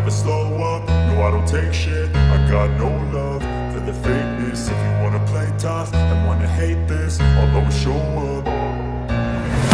never slow up, no I don't take shit. I got no love for the fakeness. If you wanna play tough and wanna hate this, I'll always show up.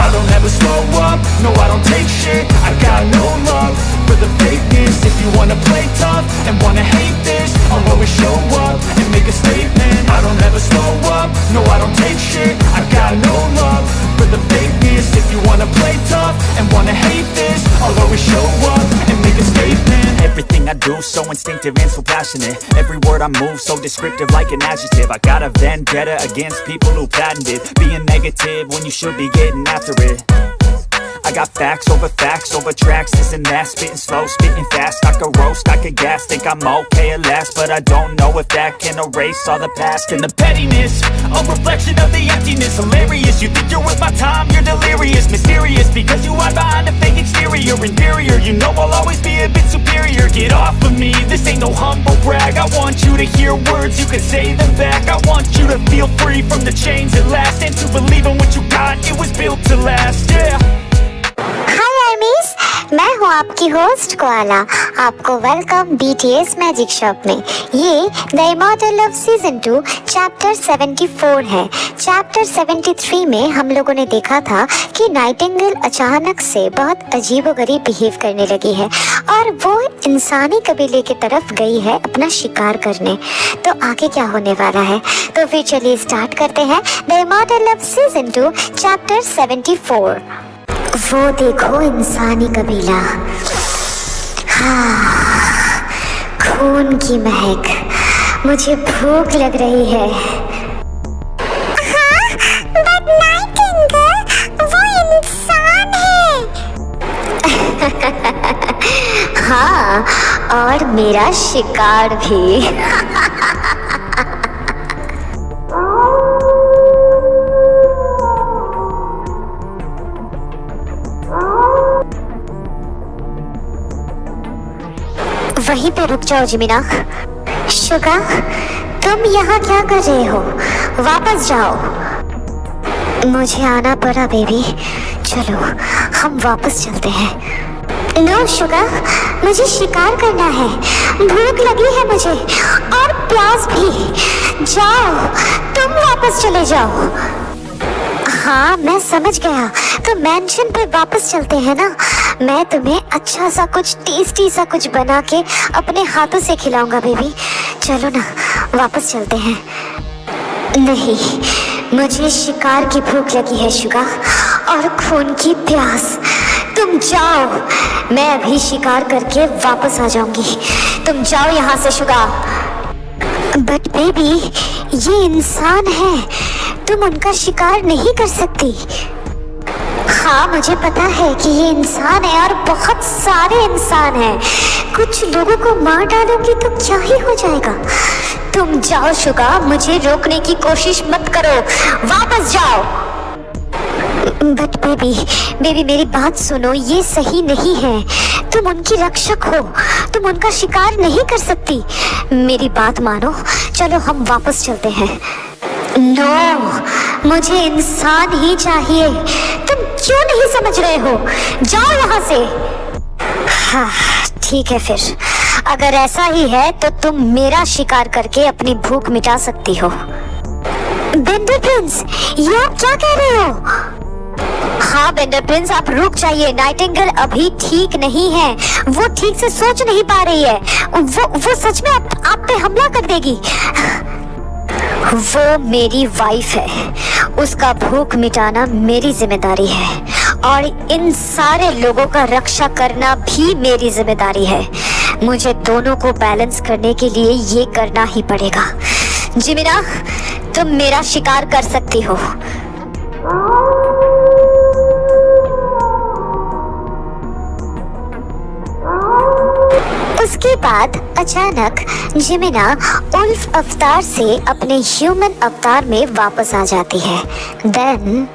I don't ever slow up, no I don't take shit. I got no love for the fakeness. If you wanna play tough and wanna hate this, I'll always show up and make a statement. I don't ever slow up, no I don't take shit. I got no love for the fakeness. If you wanna play tough and wanna hate this, I'll always show up and make a statement. Everything I do so instinctive and so passionate. Every word I move so descriptive like an adjective. I got a vendetta against people who patented being negative when you should be getting after it. I got facts over tracks, this and that. Spitting slow, spitting fast. I could roast, I could gas. Think I'm okay at last, but I don't know if that can erase all the past. And the pettiness, a reflection of the emptiness. Hilarious, you think you're worth my time, you're delirious. Mysterious, because you hide behind a fake exterior. Inferior, you know I'll always be a bit superior. Get off of me, this ain't no humble brag. I want you to hear words, you can say them back. I want you to feel free from the chains at last, and to believe in what you got, it was built to last, yeah. मैं हूँ आपकी host koala. आपको welcome BTS magic shop में। ये the immortal off season 2 chapter 74 है। Chapter 73 में हम लोगों ने देखा था कि नाइटिंगेल अचानक से बहुत अजीबोगरीब बिहेव करने लगी है और वो इंसानी कबीले की तरफ गई है अपना शिकार करने। तो आगे क्या होने वाला है, तो फिर चलिए स्टार्ट करते हैं the immortal off season 2 chapter 74। वो देखो इंसानी कबीला, हाँ, खून की महक, मुझे भूख लग रही है। हाँ, बट नाइटिंगेल, वो इंसान है। हाँ, और मेरा शिकार भी। वहीं पे रुक जाओ जिमिना। शुगा, तुम यहाँ क्या कर रहे हो? वापस जाओ। मुझे आना पड़ा बेबी, चलो हम वापस चलते हैं। नो शुगा, मुझे शिकार करना है, भूख लगी है मुझे और प्यास भी। जाओ, तुम वापस चले जाओ। हाँ मैं समझ गया, तो मैंशन पे वापस चलते हैं ना। मैं तुम्हें अच्छा सा कुछ टेस्टी सा कुछ बना के अपने हाथों से खिलाऊंगा बेबी। चलो ना वापस चलते हैं। नहीं, मुझे शिकार की भूख लगी है शुगा, और खून की प्यास। तुम जाओ, मैं अभी शिकार करके वापस आ जाऊंगी। तुम जाओ यहाँ से शुगा। बट बेबी, ये इंसान है, तुम उनका शिकार नहीं कर सकती। हाँ मुझे पता है कि ये इंसान है और बहुत सारे इंसान हैं। कुछ लोगों को मार डालोगी तो क्या ही हो जाएगा। तुम जाओ शुगा, मुझे रोकने की कोशिश मत करो, वापस जाओ। बट बेबी मेरी बात सुनो, ये सही नहीं है। तुम उनकी रक्षक हो, तुम उनका शिकार नहीं कर सकती। मेरी बात मानो, चलो हम वापस चलते हैं। नो, मुझे इंसान ही चाहिए। तुम क्यों नहीं समझ रहे हो? जाओ यहाँ से। हाँ ठीक है, फिर अगर ऐसा ही है तो तुम मेरा शिकार करके अपनी भूख मिटा सकती हो। बेंडर प्रिंस, ये आप क्या कह रहे हो? हाँ बेंडर प्रिंस, आप रुक जाइए। नाइटिंगेल अभी ठीक नहीं है, वो ठीक से सोच नहीं पा रही है। वो सच में आप पे हमला कर देगी। वो मेरी वाइफ है, उसका भूख मिटाना मेरी जिम्मेदारी है और इन सारे लोगों का रक्षा करना भी मेरी जिम्मेदारी है। मुझे दोनों को बैलेंस करने के लिए ये करना ही पड़ेगा। जिमिना, तुम मेरा शिकार कर सकती हो। उसके बाद अचानक जिमिना उल्फ अवतार से अपने ह्यूमन अवतार में वापस आ जाती है। देन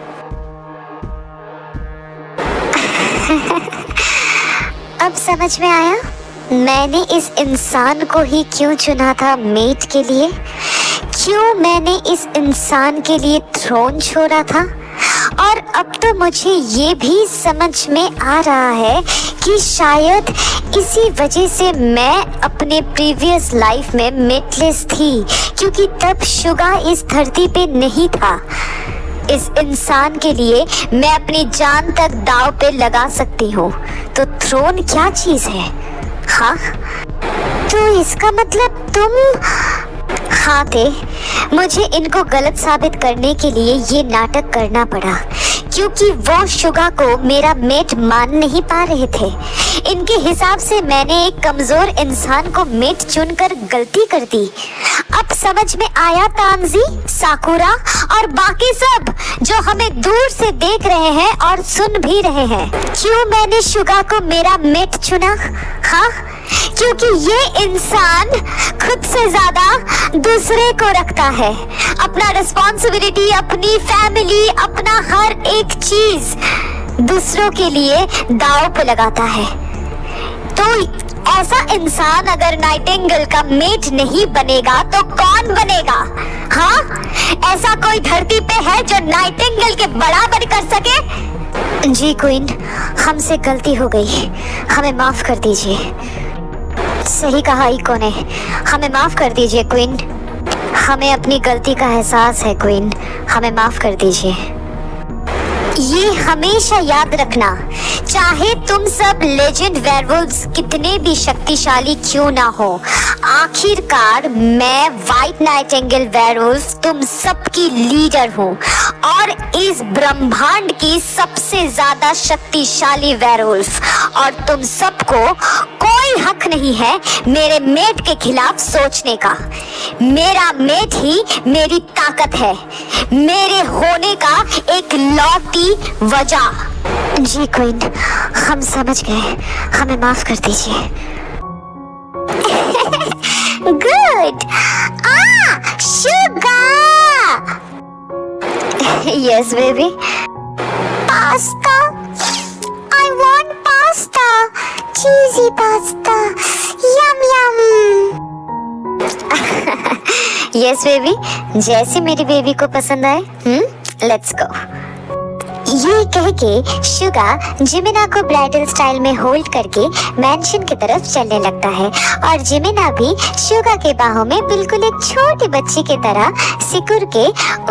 अब समझ में आया मैंने इस इंसान को ही क्यों चुना था मेट के लिए, क्यों मैंने इस इंसान के लिए थ्रोन छोड़ा था। और अब तो मुझे ये भी समझ में आ रहा है कि शायद इसी वजह से मैं अपने प्रीवियस लाइफ में मेटलेस थी, क्योंकि तब शुगा इस धरती पे नहीं था। इस इंसान के लिए मैं अपनी जान तक दांव पे लगा सकती हूँ, तो थ्रोन क्या चीज है? हाँ, तो इसका मतलब तुम... हाँ थे, मुझे इनको गलत साबित करने के लिए ये नाटक करना पड़ा, क्योंकि वो शुगा को मेरा मेट मान नहीं पा रहे थे। इनके हिसाब से मैंने एक कमजोर इंसान को मेट चुनकर गलती कर दी। अब समझ में आया तांजी, साकुरा और बाकी सब जो हमें दूर से देख रहे हैं और सुन भी रहे हैं, क्यों मैंने शुगा को मेरा मेट चुना। हाँ, क्योंकि ये इंसान खुद से ज्यादा दूसरे को रखता है। अपना रिस्पॉन्सिबिलिटी, अपनी फैमिली, अपना हर एक चीज दूसरों के लिए दांव पे लगाता है। तो ऐसा इंसान अगर नाइटिंगेल का मेट नहीं बनेगा तो कौन बनेगा? हाँ, ऐसा कोई धरती पे है जो नाइटिंगेल के बराबर कर सके? जी क्वीन, हमसे गलती हो गई, हमें माफ कर दीजिए। सही कहा इको ने, हमें माफ कर दीजिए क्वीन। हमें अपनी गलती का एहसास है क्वीन, हमें माफ कर दीजिए। ये हमेशा याद रखना, चाहे तुम सब लेजेंड वेयरवुल्व्स कितने भी शक्तिशाली क्यों ना हो, आखिरकार मैं व्हाइट नाइटिंगेल वेयरवुल्फ तुम सबकी लीडर हूँ और इस ब्रह्मांड की सबसे ज्यादा शक्तिशाली वेयरवुल्फ, और तुम सबको कोई हक नहीं है मेरे मेट के खिलाफ सोचने का। मेरा मेट ही मेरी ताकत है, मेरे होने का एक लौती वजह। जी क्वीन, हम समझ गए, हमें माफ कर दीजिए। Good. Suga. Yes baby. Pasta, I want pasta, cheesy pasta, yum yum. Yes baby, जैसे मेरी बेबी को पसंद आए। Let's go. ये कह के शुगा जिमिना को ब्राइडल स्टाइल में होल्ड करके मैंशन की तरफ चलने लगता है, और जिमिना भी शुगा के बाहों में बिल्कुल एक छोटी बच्ची की तरह सिकुड़ के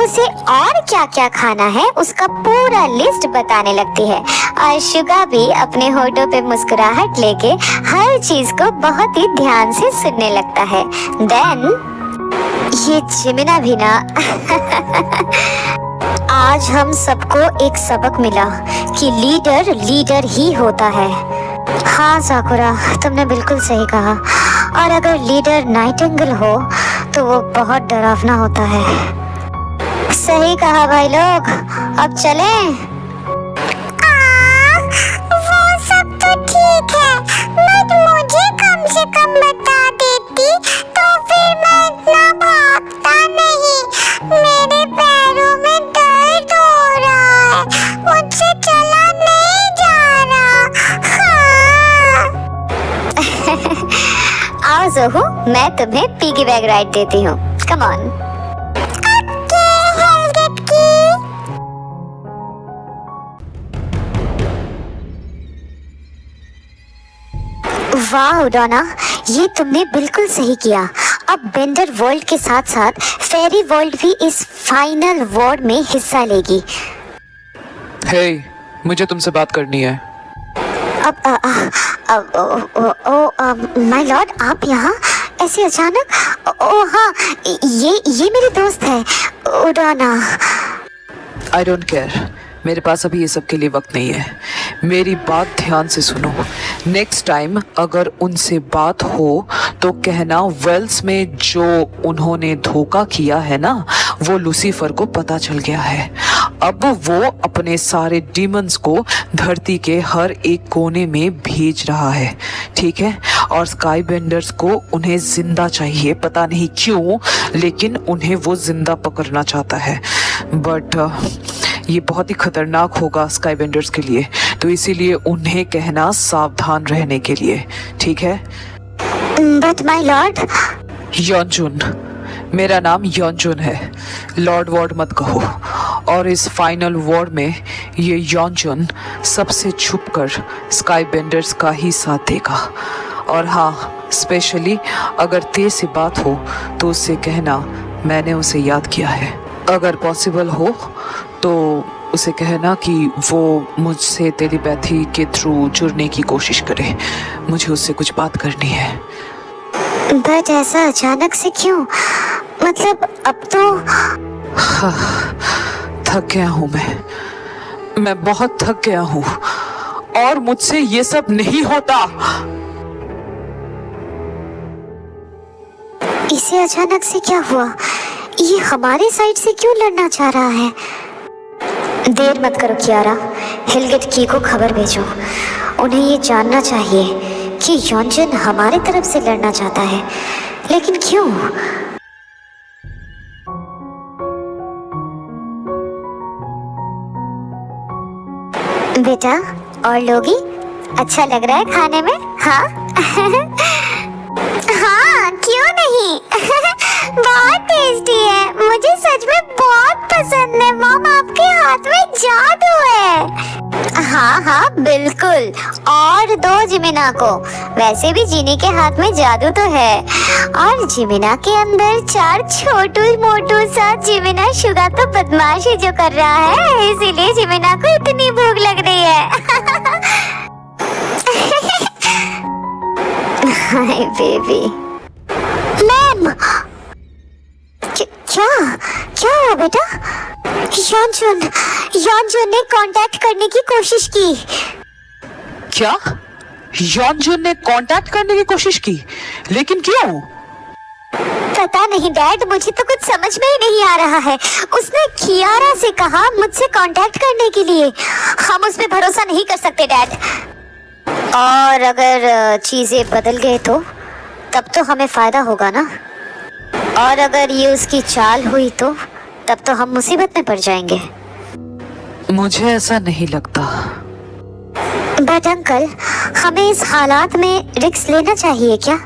उसे और क्या क्या खाना है उसका पूरा लिस्ट बताने लगती है, और शुगा भी अपने होठों पे मुस्कुराहट लेके हर चीज को बहुत ही ध्यान से सुनने लगता है। देन ये जिमिना भी ना आज हम सबको एक सबक मिला कि लीडर लीडर ही होता है। हाँ साकुरा, तुमने बिल्कुल सही कहा, और अगर लीडर नाइटिंगेल हो तो वो बहुत डरावना होता है। सही कहा भाई लोग, अब चलें? वो सब तो ठीक है, बट मुझे कम से कम बता देती तो फिर मैं इतना भागता नहीं। मेरे पैरों में दर्द हो रहा है, मुझसे चला नहीं जा रहा। हाँ। आओ ज़ोहू, मैं तुम्हें पिगी बैग राइड देती हूँ। Come on. वाह डोना, ये तुमने बिल्कुल सही किया। अब बेंडर वर्ल्ड के साथ साथ फेरी वर्ल्ड भी इस फाइनल वॉर में हिस्सा लेगी। हे, मुझे तुमसे बात करनी है। माय लॉर्ड, आप यहाँ ऐसे अचानक? ओ हाँ, ये मेरी दोस्त है उडाना। आई डोंट केयर, मेरे पास अभी ये सब के लिए वक्त नहीं है। मेरी बात ध्यान से सुनो। नेक्स्ट टाइम अगर उनसे बात हो तो कहना वेल्स में जो उन्होंने धोखा किया है ना, वो लूसीफर को पता चल गया है। अब वो अपने सारे डीमंस को धरती के हर एक कोने में भेज रहा है, ठीक है? और स्काई बेंडर्स को उन्हें जिंदा चाहिए, पता नहीं क्यों, लेकिन उन्हें वो जिंदा पकड़ना चाहता है। बट ये बहुत ही खतरनाक होगा स्काई बेंडर्स के लिए, तो इसीलिए उन्हें कहना सावधान रहने के लिए, ठीक है? But my Lord. यॉनजुन, मेरा नाम यॉनजुन है, लॉर्ड वॉर्ड मत कहो। और इस फाइनल वॉर में ये यॉनजुन सबसे छुपकर स्काई बेंडर्स का ही साथ देगा। और हाँ, स्पेशली अगर ते से बात हो तो उससे कहना मैंने उसे याद किया है। अगर पॉसिबल हो तो उसे कहना कि वो मुझसे टेलीपैथी के थ्रू जुड़ने की कोशिश करे। मुझे उससे कुछ बात करनी है। बट ऐसा अचानक से क्यों? मतलब अब तो थक गया हूँ मैं बहुत थक गया हूँ और मुझसे ये सब नहीं होता। इसे अचानक से क्या हुआ? ये हमारे साइड से क्यों लड़ना चाह रहा है? देर मत करो कियारा, हिलगेट की को खबर भेजो। उन्हें ये जानना चाहिए कि यॉनजुन हमारे तरफ से लड़ना चाहता है, लेकिन क्यों? बेटा और लोगी, अच्छा लग रहा है खाने में? हाँ हाँ क्यों नहीं बहुत टेस्टी है, मुझे सच में बहुत पसंद है। मॉम आपके हाथ में जादू है। हाँ हाँ बिल्कुल, और दो जिमिना को। वैसे भी जीनी के हाथ में जादू तो है, और जिमिना के अंदर 4 छोटू मोटू सा जिमिना शुगा तो बदमाशी जो कर रहा है, इसीलिए जिमिना को इतनी भूख लग रही है। Hi baby. मैम क्या क्या हुआ बेटा? यॉनजुन ने कांटेक्ट करने की कोशिश की। क्या? यॉनजुन ने कांटेक्ट करने की कोशिश की? लेकिन क्यों? पता नहीं डैड, मुझे तो कुछ समझ में ही नहीं आ रहा है। उसने कियारा से कहा मुझसे कांटेक्ट करने के लिए। हम उस पे भरोसा नहीं कर सकते डैड। और अगर चीजें बदल गए तो तब तो हमें फायदा होगा ना, और अगर ये उसकी चाल हुई तो तब तो हम मुसीबत में पड़ जाएंगे। मुझे ऐसा नहीं लगता। बट अंकल, हमें इस हालात में रिस्क लेना चाहिए क्या?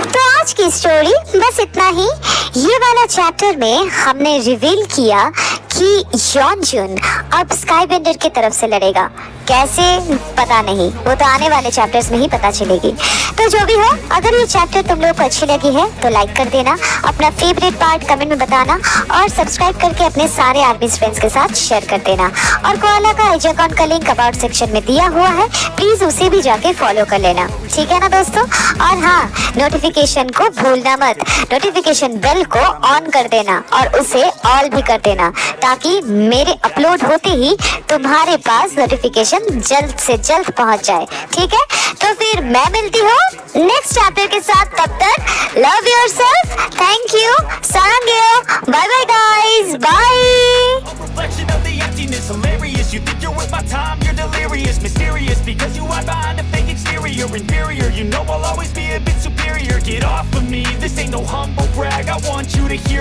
तो आज की स्टोरी बस इतना ही। ये वाला चैप्टर में हमने रिवील किया कि यॉनजुन अब स्काई बेंडर की तरफ से लड़ेगा। कैसे पता नहीं, वो तो आने वाले चैप्टर्स में ही पता चलेगी। तो जो भी हो, अगर ये चैप्टर तुम लोगों को अच्छी लगी है तो लाइक कर देना, अपना फेवरेट पार्ट कमेंट में बताना, और सब्सक्राइब करके अपने सारे आर्मीज फ्रेंड्स के साथ शेयर कर देना। और कोआला का आईजी अकाउंट का लिंक अबाउट सेक्शन में दिया हुआ है, प्लीज उसे भी जाके फॉलो कर लेना, ठीक है ना दोस्तों? और हाँ, नोटिफिकेशन को भूलना मत, नोटिफिकेशन बेल को ऑन कर देना और उसे ऑल भी कर देना, ताकि मेरे अपलोड होते ही तुम्हारे पास नोटिफिकेशन जल्द से जल्द पहुंच जाए, ठीक है? तो फिर मैं मिलती हूँ नेक्स्ट चैप्टर के साथ। तब तक लव योरसेल्फ, थैंक यू, सारंगेओ, bye bye guys, bye. Reflection of the emptiness, hilarious. You think you're worth my time, you're delirious. Mysterious, because you hide behind a fake exterior. Inferior, you know I'll always be a bit superior. Get off of me, this ain't no humble brag. I want you to hear